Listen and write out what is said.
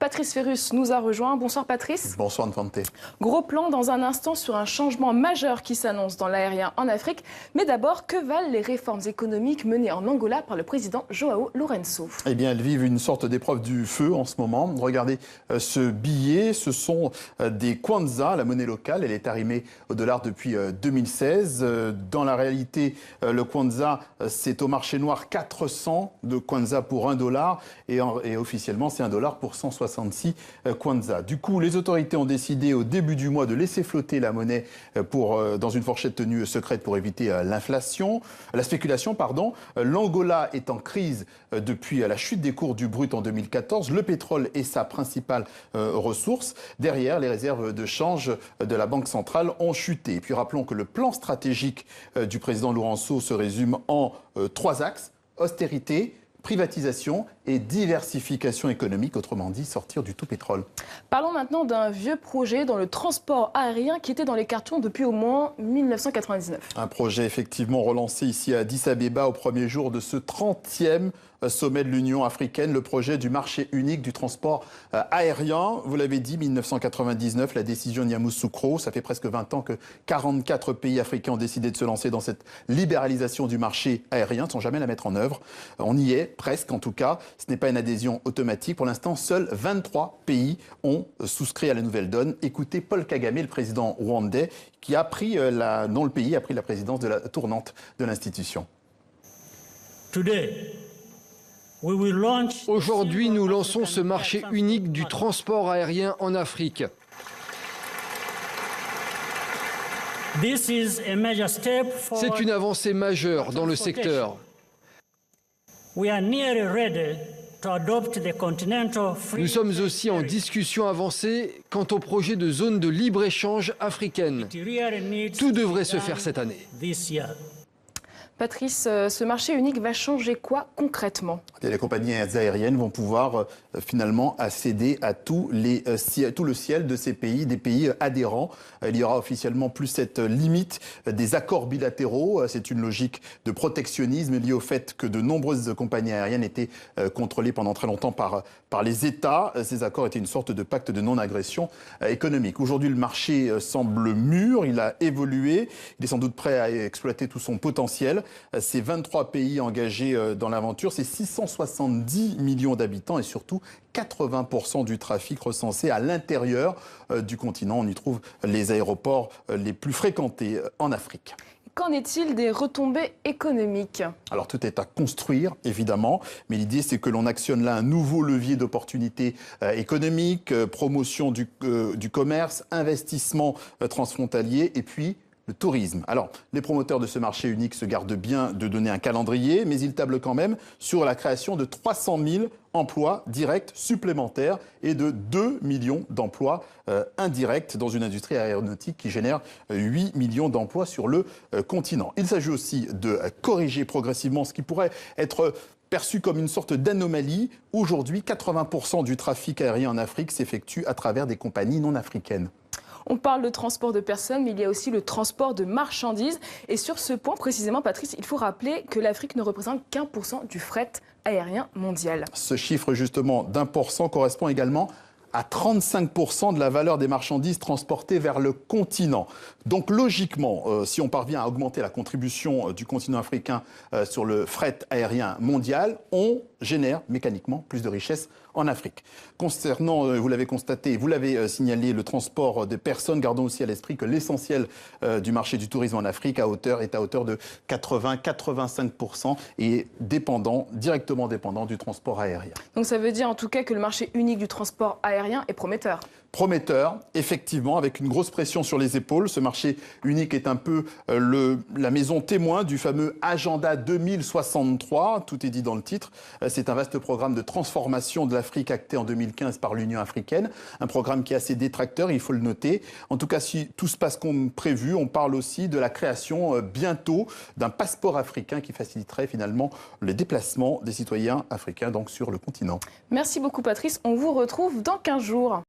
Patrice Ferrus nous a rejoint. Bonsoir Patrice. Bonsoir Nfante. Gros plan dans un instant sur un changement majeur qui s'annonce dans l'aérien en Afrique. Mais d'abord, que valent les réformes économiques menées en Angola par le président João Lourenço? Eh bien, elles vivent une sorte d'épreuve du feu en ce moment. Regardez ce billet, ce sont des kwanza, la monnaie locale. Elle est arrimée au dollar depuis 2016. Dans la réalité, le kwanza, c'est au marché noir 400 de kwanza pour $1 et officiellement, c'est $1 pour 166 kwanza. Du coup, les autorités ont décidé au début du mois de laisser flotter la monnaie dans une fourchette tenue secrète pour éviter la spéculation. L'Angola est en crise depuis la chute des cours du brut en 2014. Le pétrole est sa principale ressource. Derrière, les réserves de change de la Banque centrale ont chuté. Et puis rappelons que le plan stratégique du président Lourenço se résume en 3 axes: austérité, privatisation et diversification économique, autrement dit sortir du tout pétrole. Parlons maintenant d'un vieux projet dans le transport aérien qui était dans les cartons depuis au moins 1999. Un projet effectivement relancé ici à Addis Abeba au premier jour de ce 30e sommet de l'Union africaine, le projet du marché unique du transport aérien. Vous l'avez dit, 1999, la décision de Yamoussoukro. Ça fait presque 20 ans que 44 pays africains ont décidé de se lancer dans cette libéralisation du marché aérien sans jamais la mettre en œuvre. On y est, presque en tout cas. Ce n'est pas une adhésion automatique. Pour l'instant, seuls 23 pays ont souscrit à la nouvelle donne. Écoutez Paul Kagame, le président rwandais, qui a pris dont le pays a pris la présidence de la tournante de l'institution. Aujourd'hui, nous lançons ce marché unique du transport aérien en Afrique. C'est une avancée majeure dans le secteur. Nous sommes aussi en discussion avancée quant au projet de zone de libre-échange africaine. Tout devrait se faire cette année. Patrice, ce marché unique va changer quoi concrètement? Les compagnies aériennes vont pouvoir finalement accéder à tout le ciel de ces pays, des pays adhérents. Il y aura officiellement plus cette limite des accords bilatéraux. C'est une logique de protectionnisme liée au fait que de nombreuses compagnies aériennes étaient contrôlées pendant très longtemps par les États. Ces accords étaient une sorte de pacte de non-agression économique. Aujourd'hui, le marché semble mûr, il a évolué, il est sans doute prêt à exploiter tout son potentiel. C'est 23 pays engagés dans l'aventure, c'est 670 millions d'habitants et surtout 80% du trafic recensé à l'intérieur du continent. On y trouve les aéroports les plus fréquentés en Afrique. Qu'en est-il des retombées économiques? Alors tout est à construire, évidemment, mais l'idée c'est que l'on actionne là un nouveau levier d'opportunités économiques, promotion du commerce, investissement transfrontalier et puis le tourisme. Alors, les promoteurs de ce marché unique se gardent bien de donner un calendrier, mais ils tablent quand même sur la création de 300 000 emplois directs supplémentaires et de 2 millions d'emplois indirects dans une industrie aéronautique qui génère 8 millions d'emplois sur le continent. Il s'agit aussi de corriger progressivement ce qui pourrait être perçu comme une sorte d'anomalie. Aujourd'hui, 80% du trafic aérien en Afrique s'effectue à travers des compagnies non africaines. On parle de transport de personnes, mais il y a aussi le transport de marchandises. Et sur ce point, précisément, Patrice, il faut rappeler que l'Afrique ne représente qu'1% du fret aérien mondial. Ce chiffre, justement, d'1% correspond également à 35% de la valeur des marchandises transportées vers le continent. Donc logiquement, si on parvient à augmenter la contribution du continent africain sur le fret aérien mondial, on génère mécaniquement plus de richesses en Afrique. Concernant, vous l'avez constaté, vous l'avez signalé, le transport de personnes, gardons aussi à l'esprit que l'essentiel du marché du tourisme en Afrique est à hauteur de 80-85% et directement dépendant du transport aérien. Donc ça veut dire en tout cas que le marché unique du transport aérien est prometteur. Prometteur, effectivement, avec une grosse pression sur les épaules. Ce marché unique est un peu la maison témoin du fameux Agenda 2063. Tout est dit dans le titre. C'est un vaste programme de transformation de l'Afrique acté en 2015 par l'Union africaine. Un programme qui a ses détracteurs, il faut le noter. En tout cas, si tout se passe comme prévu, on parle aussi de la création bientôt d'un passeport africain qui faciliterait finalement les déplacements des citoyens africains donc sur le continent. Merci beaucoup Patrice. On vous retrouve dans 15 jours.